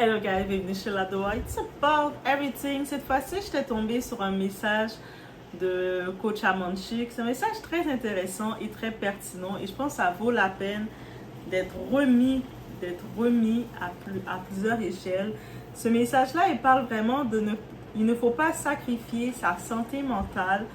Hello guys, bienvenue chez Ladoa. It's about everything. Cette fois-ci, j'étais tombée sur un message de coach Amanchik. C'est un message très intéressant et très pertinent et je pense que ça vaut la peine d'être remis à plusieurs échelles. Ce message-là, il parle vraiment il ne faut pas sacrifier sa santé mentale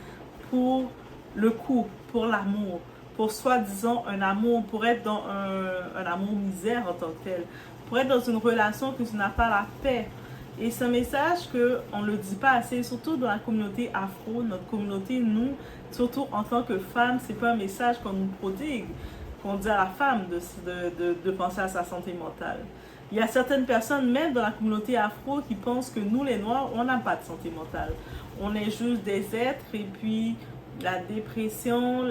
pour le couple, pour l'amour, pour soi-disant un amour, pour être dans un amour misère en tant que tel, pour être dans une relation que tu n'as pas la paix. Et c'est un message qu'on ne le dit pas assez, surtout dans la communauté afro, notre communauté, nous, surtout en tant que femmes, c'est pas un message qu'on nous prodigue, qu'on dit à la femme de penser à sa santé mentale. Il y a certaines personnes, même dans la communauté afro, qui pensent que nous, les Noirs, on n'a pas de santé mentale. On est juste des êtres et puis la dépression,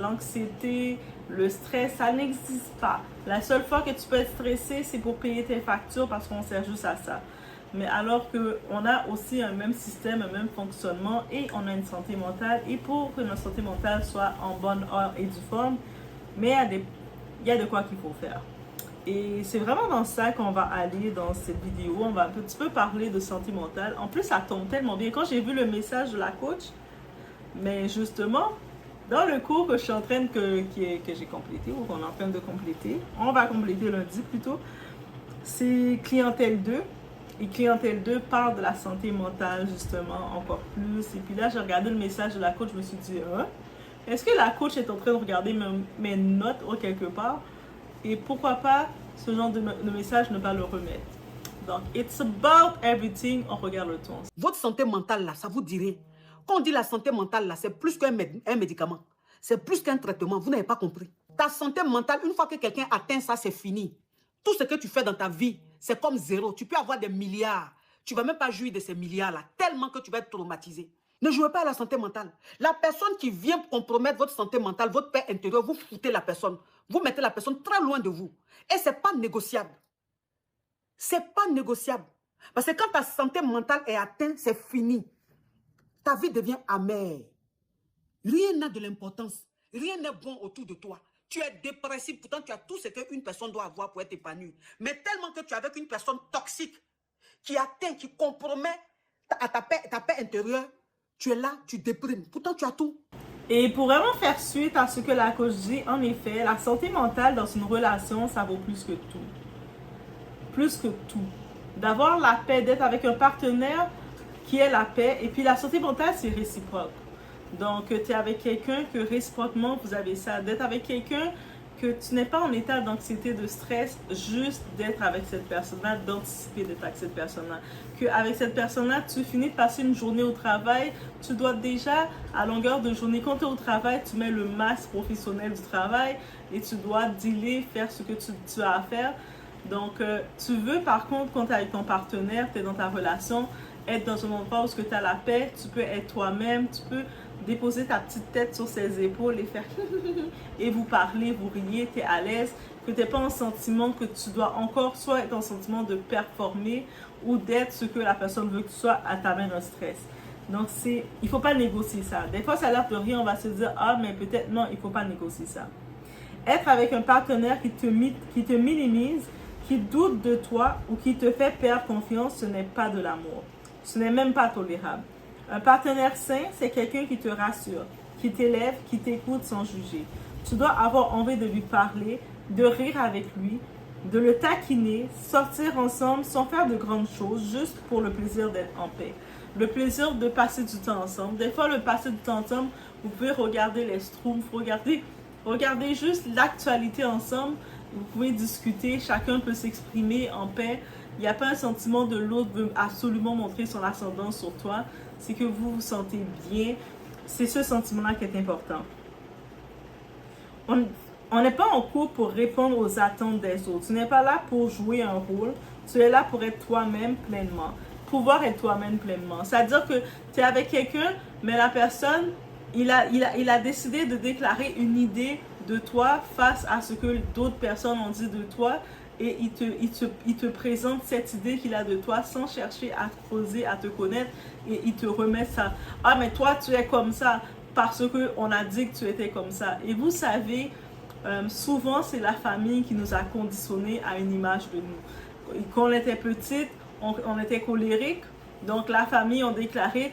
l'anxiété, le stress, ça n'existe pas. La seule fois que tu peux être stressé, c'est pour payer tes factures parce qu'on sert juste à ça. Mais alors qu'on a aussi un même système, un même fonctionnement et on a une santé mentale. Et pour que notre santé mentale soit en bonne heure et due forme, mais il y a de quoi qu'il faut faire. Et c'est vraiment dans ça qu'on va aller dans cette vidéo. On va un petit peu parler de santé mentale. En plus, ça tombe tellement bien. Quand j'ai vu le message de la coach, mais justement, dans le cours que je suis en train que j'ai complété ou qu'on est en train de compléter, on va compléter lundi plutôt, c'est Clientèle 2. Et Clientèle 2 parle de la santé mentale justement encore plus. Et puis là, j'ai regardé le message de la coach, je me suis dit, est-ce que la coach est en train de regarder mes notes ou quelque part? Et pourquoi pas ce genre de message ne pas le remettre? Donc, it's about everything, on regarde le ton. Votre santé mentale là, ça vous dirait. Quand on dit la santé mentale là, c'est plus qu'un médicament. C'est plus qu'un traitement, vous n'avez pas compris. Ta santé mentale, une fois que quelqu'un atteint ça, c'est fini. Tout ce que tu fais dans ta vie, c'est comme zéro. Tu peux avoir des milliards. Tu ne vas même pas jouir de ces milliards-là, tellement que tu vas être traumatisé. Ne jouez pas à la santé mentale. La personne qui vient compromettre votre santé mentale, votre paix intérieure, vous foutez la personne. Vous mettez la personne très loin de vous. Et ce n'est pas négociable. Ce n'est pas négociable. Parce que quand ta santé mentale est atteinte, c'est fini. Ta vie devient amère. Rien n'a de l'importance. Rien n'est bon autour de toi. Tu es dépressif, pourtant tu as tout ce qu'une personne doit avoir pour être épanouie. Mais tellement que tu es avec une personne toxique qui atteint, qui compromet ta paix intérieure, tu es là, tu déprimes. Pourtant tu as tout. Et pour vraiment faire suite à ce que la coach dit, en effet, la santé mentale dans une relation, ça vaut plus que tout. Plus que tout. D'avoir la paix, d'être avec un partenaire qui est la paix. Et puis la santé mentale, c'est réciproque. Donc, tu es avec quelqu'un que réciproquement, vous avez ça. D'être avec quelqu'un que tu n'es pas en état d'anxiété, de stress, juste d'être avec cette personne-là, d'anticiper d'être avec cette personne-là. Qu'avec cette personne-là, tu finis de passer une journée au travail, tu dois déjà, à longueur de journée, quand tu es au travail, tu mets le masque professionnel du travail et tu dois dealer, faire ce que tu as à faire. Donc, tu veux, par contre, quand tu es avec ton partenaire, tu es dans ta relation, être dans un endroit où tu as la paix, tu peux être toi-même, tu peux déposer ta petite tête sur ses épaules et faire et vous parler, vous riez, tu es à l'aise, que tu n'es pas en sentiment que tu dois encore soit être en sentiment de performer ou d'être ce que la personne veut que tu sois à t'amener un stress. Donc, il ne faut pas négocier ça. Des fois, ça a l'air de rien, on va se dire, ah, mais peut-être non, il ne faut pas négocier ça. Être avec un partenaire qui te minimise, qui doute de toi ou qui te fait perdre confiance, ce n'est pas de l'amour. Ce n'est même pas tolérable. Un partenaire sain, c'est quelqu'un qui te rassure, qui t'élève, qui t'écoute sans juger. Tu dois avoir envie de lui parler, de rire avec lui, de le taquiner, sortir ensemble sans faire de grandes choses, juste pour le plaisir d'être en paix. Le plaisir de passer du temps ensemble. Des fois, le passer du temps ensemble, vous pouvez regarder les Schtroumpfs, regardez juste l'actualité ensemble. Vous pouvez discuter, chacun peut s'exprimer en paix. Il n'y a pas un sentiment de l'autre veut absolument montrer son ascendance sur toi. C'est que vous vous sentez bien. C'est ce sentiment-là qui est important. On n'est pas en couple pour répondre aux attentes des autres. Tu n'es pas là pour jouer un rôle. Tu es là pour être toi-même pleinement. Pouvoir être toi-même pleinement. C'est-à-dire que tu es avec quelqu'un, mais la personne, il a décidé de déclarer une idée de toi face à ce que d'autres personnes ont dit de toi. Et il te présente cette idée qu'il a de toi sans chercher à te creuser, à te connaître. Et il te remet ça. Ah, mais toi, tu es comme ça parce qu'on a dit que tu étais comme ça. Et vous savez, souvent, c'est la famille qui nous a conditionnés à une image de nous. quand on était petite, on était colérique. Donc la famille ont déclaré,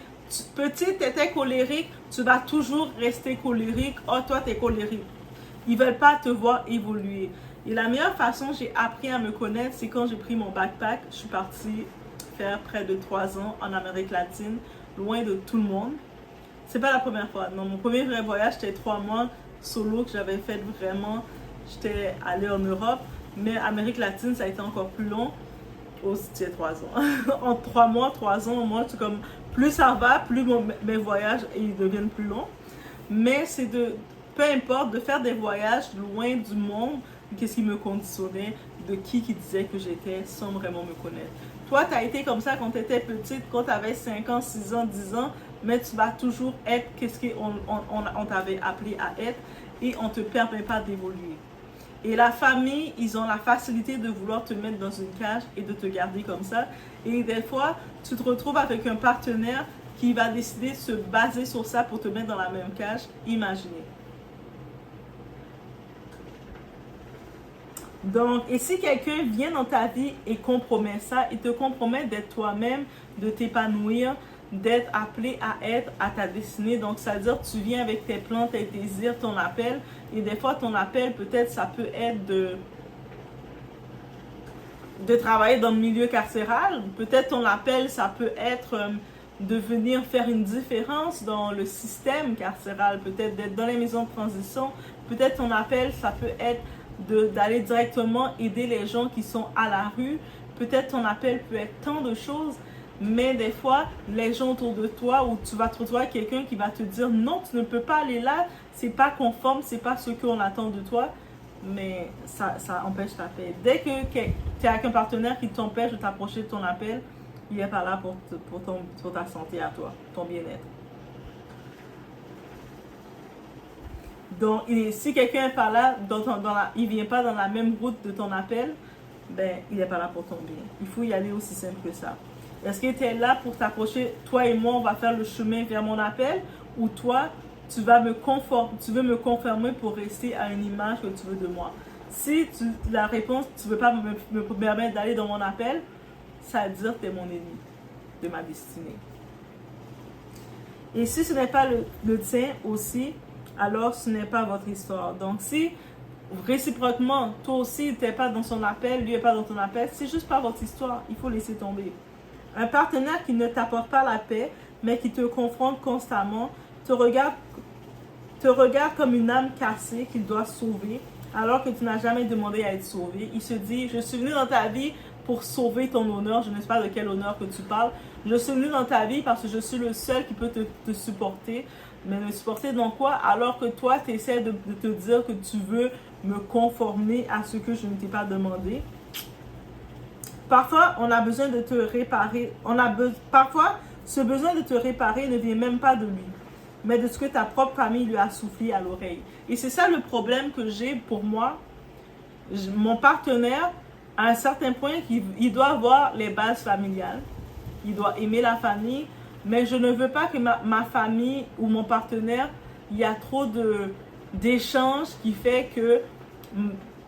petite, tu étais colérique, tu vas toujours rester colérique. Oh, toi, tu es colérique. Ils ne veulent pas te voir évoluer. Et la meilleure façon j'ai appris à me connaître, c'est quand j'ai pris mon backpack. Je suis partie faire près de 3 ans en Amérique latine, loin de tout le monde. C'est pas la première fois. Non, mon premier vrai voyage, c'était 3 mois solo que j'avais fait vraiment. J'étais allée en Europe, mais Amérique latine, ça a été encore plus long. Aussi, c'était 3 ans. En 3 mois, 3 ans, moi, c'est comme, plus ça va, plus mes voyages ils deviennent plus longs. Mais c'est de, peu importe, de faire des voyages loin du monde, qu'est-ce qui me conditionnait, de qui disait que j'étais sans vraiment me connaître. Toi, tu as été comme ça quand tu étais petite, quand tu avais 5 ans, 6 ans, 10 ans, mais tu vas toujours être qu'est-ce qu'on t'avait appelé à être et on ne te permet pas d'évoluer. Et la famille, ils ont la facilité de vouloir te mettre dans une cage et de te garder comme ça. Et des fois, tu te retrouves avec un partenaire qui va décider de se baser sur ça pour te mettre dans la même cage. Imaginez. Donc, et si quelqu'un vient dans ta vie et compromet ça, il te compromet d'être toi-même, de t'épanouir, d'être appelé à être à ta destinée. Donc, ça veut dire que tu viens avec tes plans, tes désirs, ton appel. Et des fois, ton appel, peut-être, ça peut être de travailler dans le milieu carcéral. Peut-être ton appel, ça peut être de venir faire une différence dans le système carcéral. Peut-être d'être dans les maisons de transition. Peut-être ton appel, ça peut être d'aller directement aider les gens qui sont à la rue. Peut-être ton appel peut être tant de choses. Mais des fois, les gens autour de toi, ou tu vas te retrouver avec quelqu'un qui va te dire non, tu ne peux pas aller là, c'est pas conforme, c'est pas ce qu'on attend de toi, mais ça empêche ta paix. Dès que tu es avec un partenaire qui t'empêche de t'approcher de ton appel, il n'est pas là pour ta santé à toi, ton bien-être. Donc, si quelqu'un n'est pas là, il ne vient pas dans la même route de ton appel, ben, il n'est pas là pour ton bien. Il faut y aller aussi simple que ça. Est-ce que tu es là pour t'approcher, toi et moi, on va faire le chemin vers mon appel, ou toi, tu veux me conformer pour rester à une image que tu veux de moi? Si la réponse, tu ne veux pas me permettre d'aller dans mon appel, ça veut dire que tu es mon ennemi de ma destinée. Et si ce n'est pas le tien aussi, alors ce n'est pas votre histoire. Donc si réciproquement, toi aussi, tu n'es pas dans son appel, lui n'est pas dans ton appel, c'est juste pas votre histoire, il faut laisser tomber. Un partenaire qui ne t'apporte pas la paix, mais qui te confronte constamment, te regarde comme une âme cassée qu'il doit sauver, alors que tu n'as jamais demandé à être sauvé. Il se dit, je suis venu dans ta vie pour sauver ton honneur. Je ne sais pas de quel honneur que tu parles. Je suis venu dans ta vie parce que je suis le seul qui peut te supporter. Mais me supporter dans quoi? Alors que toi, tu essaies de te dire que tu veux me conformer à ce que je ne t'ai pas demandé. Parfois, on a besoin de te réparer. Parfois, ce besoin de te réparer ne vient même pas de lui, mais de ce que ta propre famille lui a soufflé à l'oreille. Et c'est ça le problème que j'ai pour moi. Mon partenaire, à un certain point, il doit avoir les bases familiales. Il doit aimer la famille, mais je ne veux pas que ma famille ou mon partenaire, il y a trop d'échanges qui fait que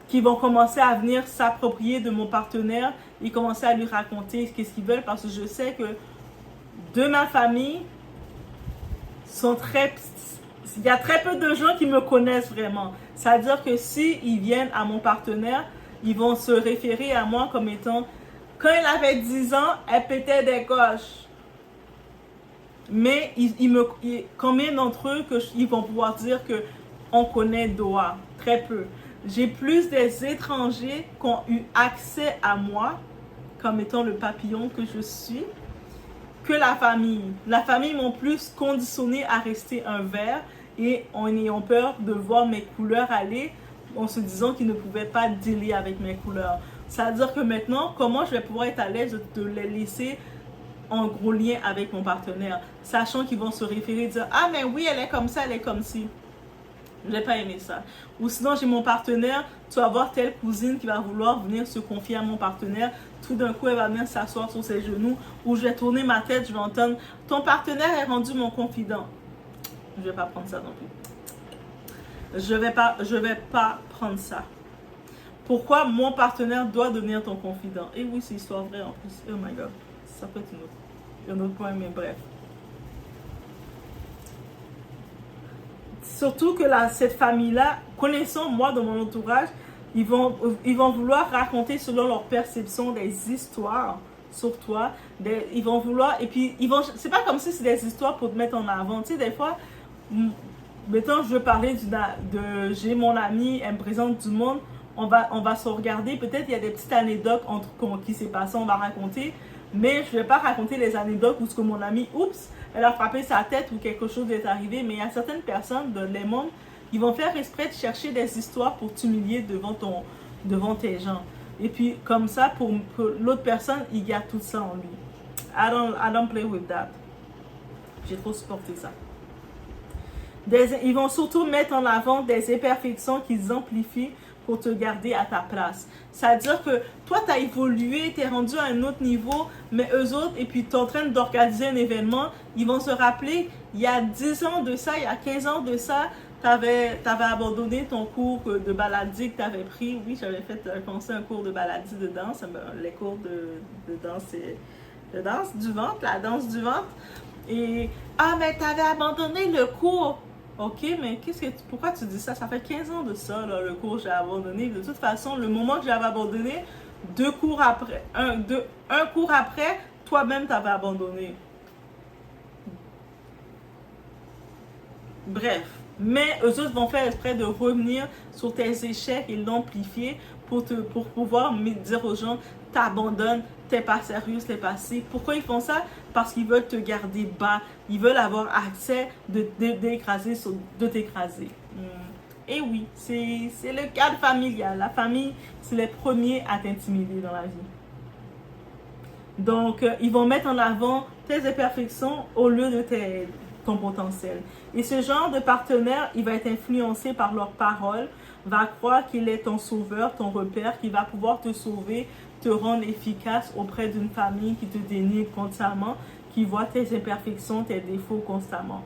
qui vont commencer à venir s'approprier de mon partenaire et commencer à lui raconter ce qu'ils veulent, parce que je sais que de ma famille, il y a très peu de gens qui me connaissent vraiment. C'est-à-dire que s'ils viennent à mon partenaire, ils vont se référer à moi comme étant, quand il avait 10 ans, elle pétait des coches. Mais combien d'entre eux ils vont pouvoir dire qu'on connaît Doha? Très peu. J'ai plus des étrangers qui ont eu accès à moi, comme étant le papillon que je suis, que la famille. La famille m'ont plus conditionné à rester un verre et en ayant peur de voir mes couleurs aller, en se disant qu'ils ne pouvaient pas dealer avec mes couleurs. Ça veut dire que maintenant, comment je vais pouvoir être à l'aise de les laisser en gros lien avec mon partenaire, sachant qu'ils vont se référer et dire « Ah, mais oui, elle est comme ça, elle est comme ci. » Je n'ai pas aimé ça. Ou sinon, j'ai mon partenaire, tu vas voir telle cousine qui va vouloir venir se confier à mon partenaire. Tout d'un coup, elle va venir s'asseoir sur ses genoux. Ou je vais tourner ma tête, je vais entendre « Ton partenaire est rendu mon confident. » Je ne vais pas prendre ça non plus. Je vais pas prendre ça. Pourquoi mon partenaire doit devenir ton confident? Et oui, c'est histoire vraie en plus. Oh my god. Ça peut être un autre point, mais bref. Surtout que cette famille-là, connaissant moi dans mon entourage, ils vont vouloir raconter selon leur perception des histoires sur toi. Ils vont vouloir, et puis c'est pas comme si c'est des histoires pour te mettre en avant. Tu sais, des fois, mettons, je veux parler j'ai mon ami, elle me présente du monde, on va se regarder, peut-être il y a des petites anecdotes qui s'est passé, on va raconter, mais je vais pas raconter les anecdotes où ce que mon ami, oups, elle a frappé sa tête ou quelque chose est arrivé, mais il y a certaines personnes dans les mondes, ils vont faire exprès de chercher des histoires pour t'humilier devant tes gens. Et puis, comme ça, pour l'autre personne, il garde tout ça en lui. I don't play with that. J'ai trop supporté ça. Ils vont surtout mettre en avant des imperfections qu'ils amplifient pour te garder à ta place. C'est-à-dire que toi, tu as évolué, tu es rendu à un autre niveau, mais eux autres, et puis tu es en train d'organiser un événement, ils vont se rappeler, il y a 10 ans de ça, il y a 15 ans de ça, tu avais abandonné ton cours de baladie que tu avais pris. Oui, j'avais commencé un cours de baladie de danse. Les cours de danse, c'est de danse du ventre, la danse du ventre. Et, mais tu avais abandonné le cours. Ok, mais pourquoi tu dis ça? Ça fait 15 ans de ça, là, le cours que j'ai abandonné. De toute façon, le moment que j'avais abandonné, un cours après, toi-même t'avais abandonné. Bref, mais eux autres vont faire exprès de revenir sur tes échecs et l'amplifier pour pouvoir dire aux gens, t'abandonnes, t'es pas sérieuse, t'es pas si. Pourquoi ils font ça? Parce qu'ils veulent te garder bas, ils veulent avoir accès de t'écraser. Et oui, c'est le cadre familial. La famille, c'est les premiers à t'intimider dans la vie. Donc, ils vont mettre en avant tes imperfections au lieu de ton potentiel. Et ce genre de partenaire, il va être influencé par leurs paroles, va croire qu'il est ton sauveur, ton repère, qui va pouvoir te sauver, te rendre efficace auprès d'une famille qui te dénigre constamment, qui voit tes imperfections, tes défauts constamment.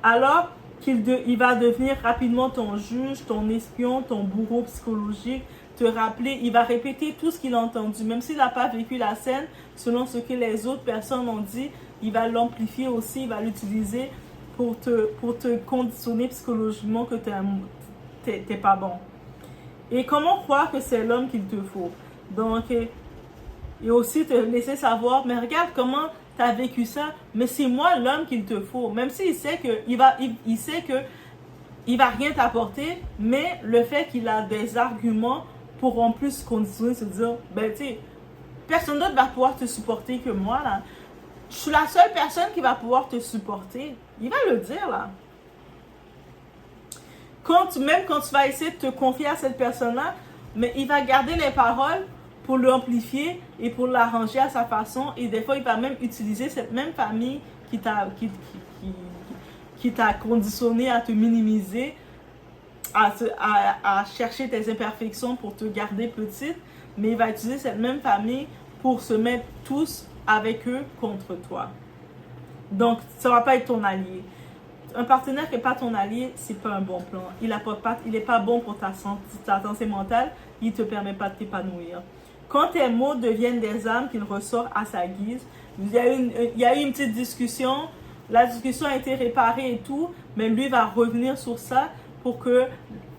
Alors qu'il va devenir rapidement ton juge, ton espion, ton bourreau psychologique, te rappeler, il va répéter tout ce qu'il a entendu, même s'il n'a pas vécu la scène, selon ce que les autres personnes ont dit, il va l'amplifier aussi, il va l'utiliser pour te conditionner psychologiquement que t'es pas bon. Et comment croire que c'est l'homme qu'il te faut? Donc, et aussi te laisser savoir, mais regarde comment tu as vécu ça, mais c'est moi l'homme qu'il te faut. Même s'il sait que il sait que il va rien t'apporter, mais le fait qu'il a des arguments pour en plus conditionner, se dire, ben tu sais, personne d'autre va pouvoir te supporter que moi là. Je suis la seule personne qui va pouvoir te supporter. Il va le dire là. Même quand tu vas essayer de te confier à cette personne-là, mais il va garder les paroles pour l'amplifier et pour l'arranger à sa façon. Et des fois, il va même utiliser cette même famille qui t'a conditionné à te minimiser, à chercher tes imperfections pour te garder petite. Mais il va utiliser cette même famille pour se mettre tous avec eux contre toi. Donc, ça ne va pas être ton allié. Un partenaire qui n'est pas ton allié, c'est pas un bon plan. Il n'est pas bon pour ta santé mentale. Il ne te permet pas de t'épanouir. Quand tes mots deviennent des armes qu'il ressort à sa guise, il y a eu une petite discussion. La discussion a été réparée et tout, mais lui va revenir sur ça pour que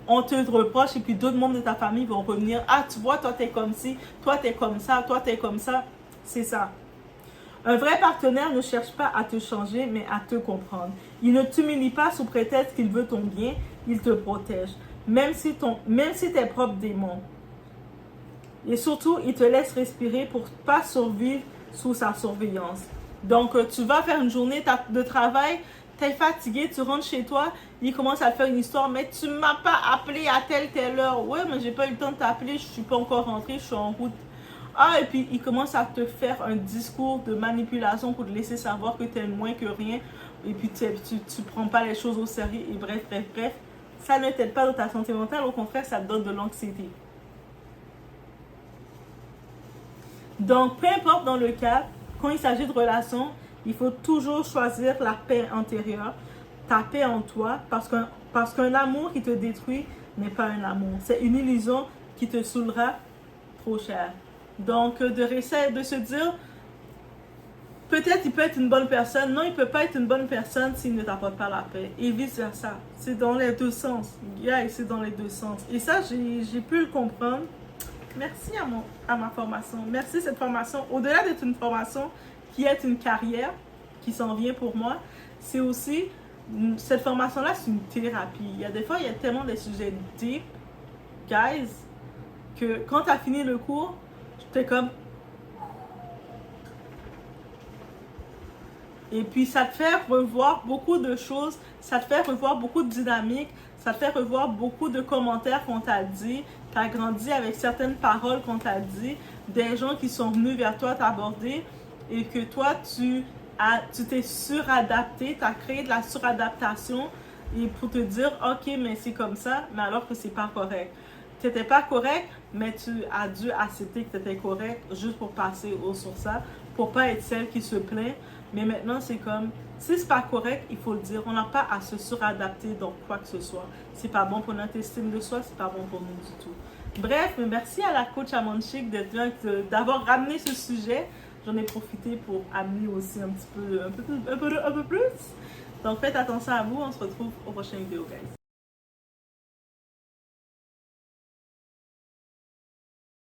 on te reproche et puis d'autres membres de ta famille vont revenir. Ah, tu vois, toi, t'es comme ci, toi, t'es comme ça, toi, t'es comme ça. C'est ça. Un vrai partenaire ne cherche pas à te changer, mais à te comprendre. Il ne t'humilie pas sous prétexte qu'il veut ton bien, il te protège, même si tes propres démons. Et surtout, il te laisse respirer pour ne pas survivre sous sa surveillance. Donc, tu vas faire une journée de travail, tu es fatigué, tu rentres chez toi, il commence à faire une histoire, mais tu ne m'as pas appelé à telle heure. Ouais, mais j'ai pas eu le temps de t'appeler, je ne suis pas encore rentrée, je suis en route. Ah, et puis il commence à te faire un discours de manipulation pour te laisser savoir que tu es moins que rien. Et puis tu prends pas les choses au sérieux. Et bref. Ça ne t'aide pas dans ta santé mentale. Au contraire, ça te donne de l'anxiété. Donc, peu importe dans le cas, quand il s'agit de relations, il faut toujours choisir la paix intérieure, ta paix en toi, parce qu'un amour qui te détruit n'est pas un amour. C'est une illusion qui te saoulera trop cher. Donc, de réussir, de se dire, peut-être il peut être une bonne personne, non, il peut pas être une bonne personne s'il ne t'apporte pas la paix. Et vice versa. C'est dans les deux sens. Yeah, c'est dans les deux sens. Et ça, j'ai pu le comprendre. Merci à ma formation. Merci cette formation. Au-delà d'être une formation qui est une carrière qui s'en vient pour moi, c'est aussi, cette formation-là, c'est une thérapie. Il y a des fois, il y a tellement de sujets deep, guys, que quand tu as fini le cours, t'es comme... Et puis, ça te fait revoir beaucoup de choses, ça te fait revoir beaucoup de dynamiques, ça te fait revoir beaucoup de commentaires qu'on t'a dit, tu as grandi avec certaines paroles qu'on t'a dit, des gens qui sont venus vers toi t'aborder et que toi, tu t'es suradapté, tu as créé de la suradaptation et pour te dire, ok, mais c'est comme ça, mais alors que c'est pas correct. Tu n'étais pas correct, mais tu as dû accepter que tu étais correct juste pour passer sur ça, pour pas être celle qui se plaint. Mais maintenant, c'est comme, si c'est pas correct, il faut le dire. On n'a pas à se suradapter dans quoi que ce soit. C'est pas bon pour notre estime de soi, c'est pas bon pour nous du tout. Bref, merci à la coach Amanchik d'avoir ramené ce sujet. J'en ai profité pour amener aussi un peu plus. Donc faites attention à vous, on se retrouve au prochain vidéo, guys.